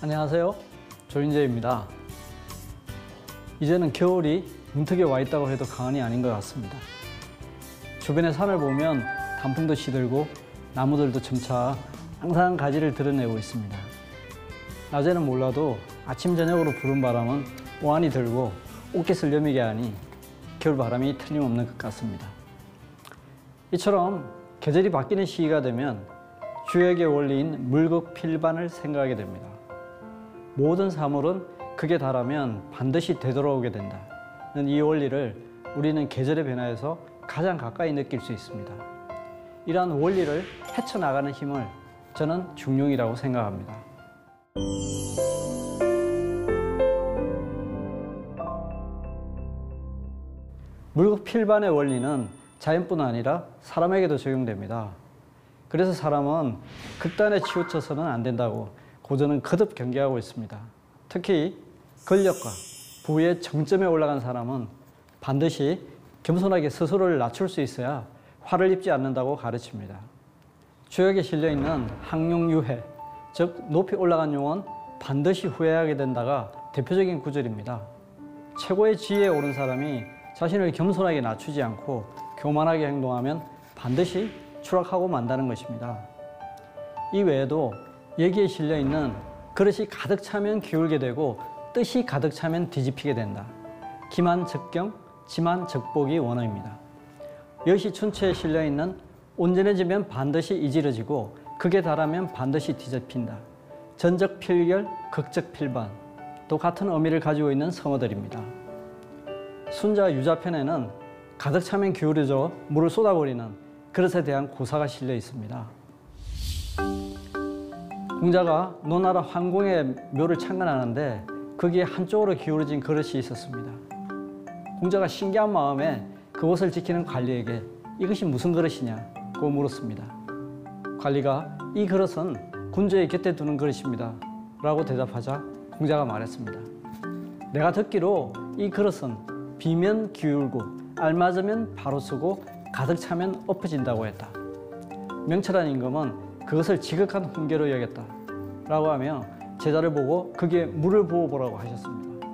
안녕하세요. 조인재입니다. 이제는 겨울이 문턱에 와 있다고 해도 과언이 아닌 것 같습니다. 주변의 산을 보면 단풍도 시들고 나무들도 점차 항상 가지를 드러내고 있습니다. 낮에는 몰라도 아침 저녁으로 부는 바람은 오한이 들고 옷깃을 여미게 하니 겨울바람이 틀림없는 것 같습니다. 이처럼 계절이 바뀌는 시기가 되면 주역의 원리인 물극필반을 생각하게 됩니다. 모든 사물은 극에 달하면 반드시 되돌아오게 된다는 이 원리를 우리는 계절의 변화에서 가장 가까이 느낄 수 있습니다. 이러한 원리를 헤쳐나가는 힘을 저는 중용이라고 생각합니다. 물극필반의 원리는 자연뿐 아니라 사람에게도 적용됩니다. 그래서 사람은 극단에 치우쳐서는 안 된다고 고전은 거듭 경계하고 있습니다. 특히 권력과 부의 정점에 올라간 사람은 반드시 겸손하게 스스로를 낮출 수 있어야 화를 입지 않는다고 가르칩니다. 주역에 실려있는 항용유회, 즉 높이 올라간 용은 반드시 후회하게 된다가 대표적인 구절입니다. 최고의 지위에 오른 사람이 자신을 겸손하게 낮추지 않고 교만하게 행동하면 반드시 추락하고 만다는 것입니다. 이 외에도 여기에 실려있는 그릇이 가득 차면 기울게 되고 뜻이 가득 차면 뒤집히게 된다. 기만적경, 지만적복이 원어입니다. 여시춘추에 실려있는 온전해지면 반드시 이지러지고 극에 달하면 반드시 뒤집힌다. 전적필결, 극적필반 또 같은 의미를 가지고 있는 성어들입니다. 순자 유자편에는 가득 차면 기울여져 물을 쏟아버리는 그릇에 대한 고사가 실려 있습니다. 공자가 노나라 황공의 묘를 창건하는데 거기에 한쪽으로 기울어진 그릇이 있었습니다. 공자가 신기한 마음에 그곳을 지키는 관리에게 이것이 무슨 그릇이냐고 물었습니다. 관리가 이 그릇은 군주의 곁에 두는 그릇입니다 라고 대답하자 공자가 말했습니다. 내가 듣기로 이 그릇은 비면 기울고 알맞으면 바로 서고 가득 차면 엎어진다고 했다. 명철한 임금은 그것을 지극한 훈계로 여겼다 라고 하며 제자를 보고 거기에 물을 부어보라고 하셨습니다.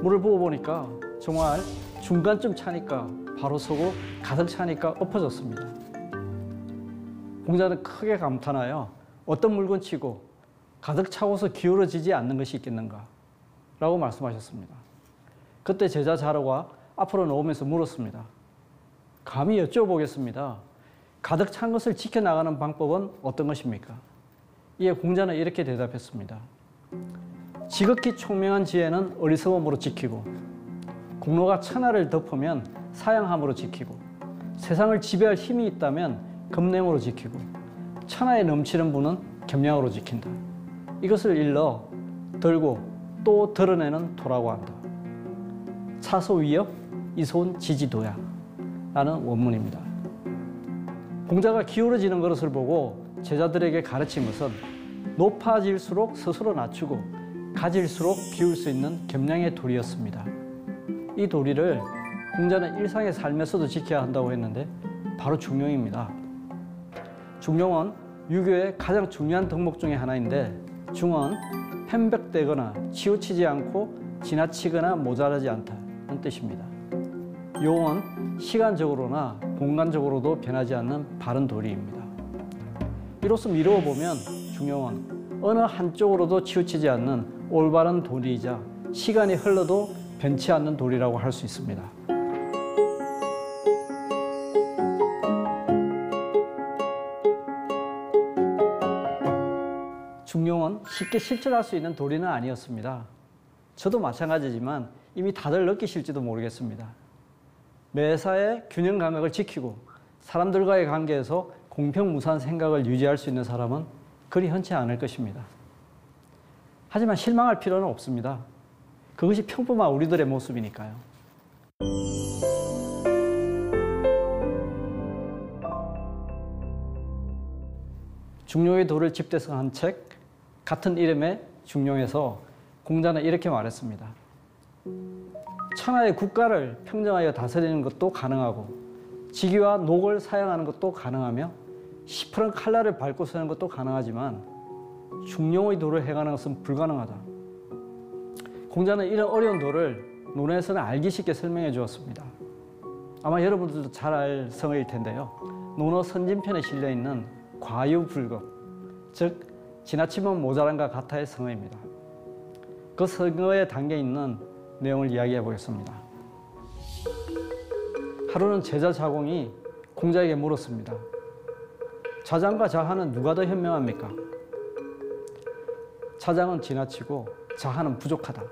물을 부어보니까 정말 중간쯤 차니까 바로 서고 가득 차니까 엎어졌습니다. 공자는 크게 감탄하여 어떤 물건치고 가득 차고서 기울어지지 않는 것이 있겠는가 라고 말씀하셨습니다. 그때 제자 자로가 앞으로 나오면서 물었습니다. 감히 여쭤보겠습니다. 가득 찬 것을 지켜나가는 방법은 어떤 것입니까? 이에 공자는 이렇게 대답했습니다. 지극히 총명한 지혜는 어리석음으로 지키고 공로가 천하를 덮으면 사양함으로 지키고 세상을 지배할 힘이 있다면 겁냄으로 지키고 천하에 넘치는 분은 겸양으로 지킨다. 이것을 일러 들고 또 드러내는 도라고 한다. 차소위협 이손 지지도야 라는 원문입니다. 공자가 기울어지는 그릇을 보고 제자들에게 가르친 것은 높아질수록 스스로 낮추고 가질수록 비울 수 있는 겸양의 도리였습니다. 이 도리를 공자는 일상의 삶에서도 지켜야 한다고 했는데 바로 중용입니다. 중용은 유교의 가장 중요한 덕목 중에 하나인데 중은 편벽되거나 치우치지 않고 지나치거나 모자라지 않다는 뜻입니다. 용은 시간적으로나 공간적으로도 변하지 않는 바른 도리입니다. 이로써 미루어 보면 중용은 어느 한쪽으로도 치우치지 않는 올바른 도리이자 시간이 흘러도 변치 않는 도리라고 할 수 있습니다. 중용은 쉽게 실천할 수 있는 도리는 아니었습니다. 저도 마찬가지지만 이미 다들 느끼실지도 모르겠습니다. 매사에 균형 감각을 지키고 사람들과의 관계에서 공평무사한 생각을 유지할 수 있는 사람은 그리 흔치 않을 것입니다. 하지만 실망할 필요는 없습니다. 그것이 평범한 우리들의 모습이니까요. 중용의 도를 집대성한 책 같은 이름의 중용에서 공자는 이렇게 말했습니다. 천하의 국가를 평정하여 다스리는 것도 가능하고 직위와 녹을 사용하는 것도 가능하며 시퍼런 칼날을 밟고 서는 것도 가능하지만 중용의 도를 행하는 것은 불가능하다. 공자는 이런 어려운 도를 논어에서는 알기 쉽게 설명해 주었습니다. 아마 여러분들도 잘 알 성어일 텐데요. 논어 선진편에 실려 있는 과유불급, 즉 지나치면 모자란과 같아의 성어입니다. 그 성어에 담겨 있는 내용을 이야기해 보겠습니다. 하루는 제자 자공이 공자에게 물었습니다. 자장과 자하는 누가 더 현명합니까? 자장은 지나치고 자하는 부족하다.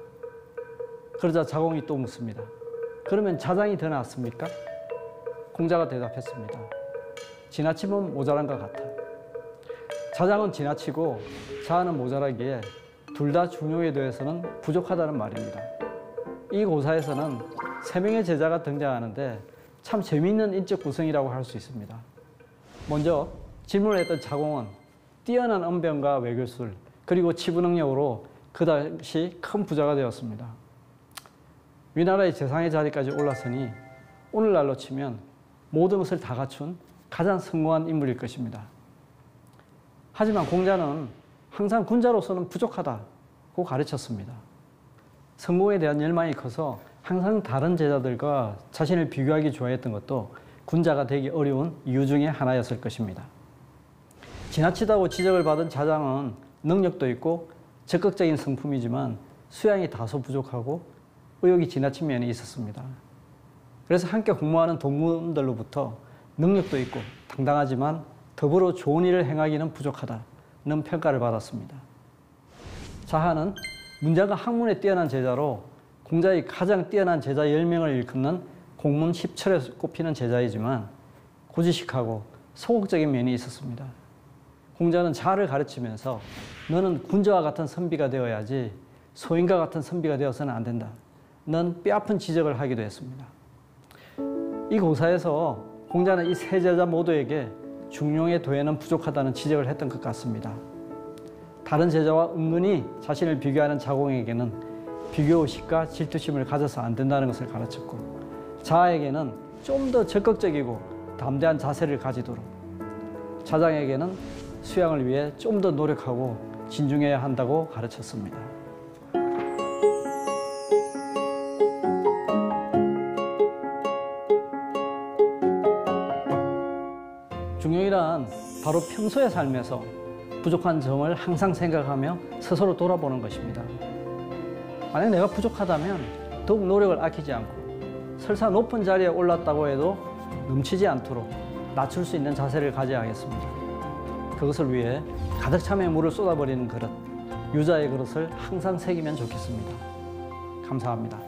그러자 자공이 또 묻습니다. 그러면 자장이 더 낫습니까? 공자가 대답했습니다. 지나치면 모자란 것 같아. 자장은 지나치고 자하는 모자라기에 둘 다 중용에 대해서는 부족하다는 말입니다. 이 고사에서는 3명의 제자가 등장하는데 참 재미있는 인적 구성이라고 할 수 있습니다. 먼저 질문을 했던 자공은 뛰어난 언변과 외교술 그리고 치부 능력으로 그 당시 큰 부자가 되었습니다. 위나라의 재상의 자리까지 올랐으니 오늘날로 치면 모든 것을 다 갖춘 가장 성공한 인물일 것입니다. 하지만 공자는 항상 군자로서는 부족하다고 가르쳤습니다. 성공에 대한 열망이 커서 항상 다른 제자들과 자신을 비교하기 좋아했던 것도 군자가 되기 어려운 이유 중에 하나였을 것입니다. 지나치다고 지적을 받은 자장은 능력도 있고 적극적인 성품이지만 수양이 다소 부족하고 의욕이 지나친 면이 있었습니다. 그래서 함께 공부하는 동문들로부터 능력도 있고 당당하지만 더불어 좋은 일을 행하기는 부족하다는 평가를 받았습니다. 자하는 문장과 학문에 뛰어난 제자로 공자의 가장 뛰어난 제자 10명을 일컫는 공문 10철에 꼽히는 제자이지만 고지식하고 소극적인 면이 있었습니다. 공자는 자를 가르치면서 너는 군자와 같은 선비가 되어야지 소인과 같은 선비가 되어서는 안 된다. 는 뼈아픈 지적을 하기도 했습니다. 이 고사에서 공자는 이 세 제자 모두에게 중용의 도에는 부족하다는 지적을 했던 것 같습니다. 다른 제자와 은근히 자신을 비교하는 자공에게는 비교의식과 질투심을 가져서 안 된다는 것을 가르쳤고 자아에게는 좀 더 적극적이고 담대한 자세를 가지도록 자장에게는 수양을 위해 좀 더 노력하고 진중해야 한다고 가르쳤습니다. 중용이란 바로 평소의 삶에서 부족한 점을 항상 생각하며 스스로 돌아보는 것입니다. 만약 내가 부족하다면 더욱 노력을 아끼지 않고 설사 높은 자리에 올랐다고 해도 넘치지 않도록 낮출 수 있는 자세를 가져야 하겠습니다. 그것을 위해 가득 차면 물을 쏟아버리는 그릇, 유자의 그릇을 항상 새기면 좋겠습니다. 감사합니다.